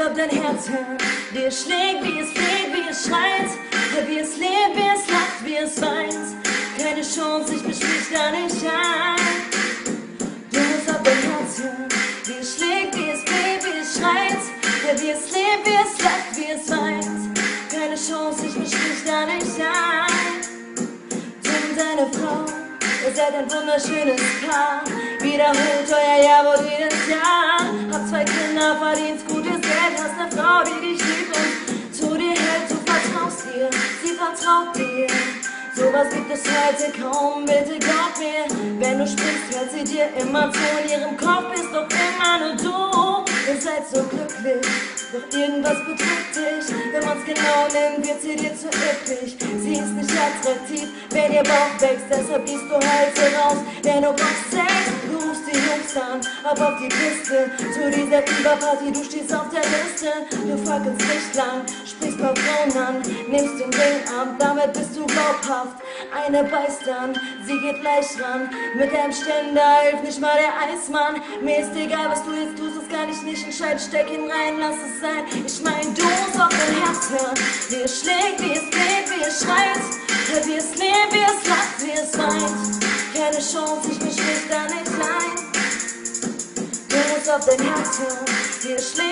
musst auf dein Herz hören, wie es schlägt, wie es fliegt, wie es schreit, wie es lebt, wie es lacht, wie es weint. Keine Chance, ich misch mich da nicht ein. Du musst auf dein Herz hören, wie es schlägt, wie es fliegt, wie es schreit, wie es lebt, wie es lacht, wie es weint. Keine Chance, ich misch mich da nicht ein. Du und deine Frau, ihr seid ein wunderschönes Paar. Wiederholt euer Jawort jedes Jahr. Hab 2 Kinder, verdienst gutes Geld, hast eine Frau, die dich liebt und zu dir hält. Du vertraust ihr, sie vertraut dir. Sowas gibt es heute kaum, bitte glaub mir. Wenn du sprichst, hört sie dir immer zu. In ihrem Kopf bist doch immer nur du. Ihr seid so glücklich, doch irgendwas bedrückt dich. Wenn man's genau nimmt, wird sie dir zu üppig. Sie ist nicht attraktiv, wenn ihr Bauch wächst. Deshalb gehst du heute raus, denn du brauchst Sex. Du rufst die Jungs an, ab auf die Piste. Zu dieser Überparty, du stehst auf der Liste. Du fackelst nicht lang, sprichst paar Frauen an, nimmst den Ring ab, damit bist du glaubhaft. Eine beißt dann, sie geht leicht ran. Mit deinem Ständer hilft nicht mal der Eismann. Mir ist egal, was du jetzt tust, das kann ich nicht entscheiden. Steck ihn rein, lass es sein. Ich mein, du musst auf dein Herz hören. Wie es schlägt, wie es lebt, wie es schreit. Wie es lebt, wie es lacht, wie es weint. Keine Chance, ich misch mich da nicht ein. Du musst auf dein Herz hören. Wie es schlägt,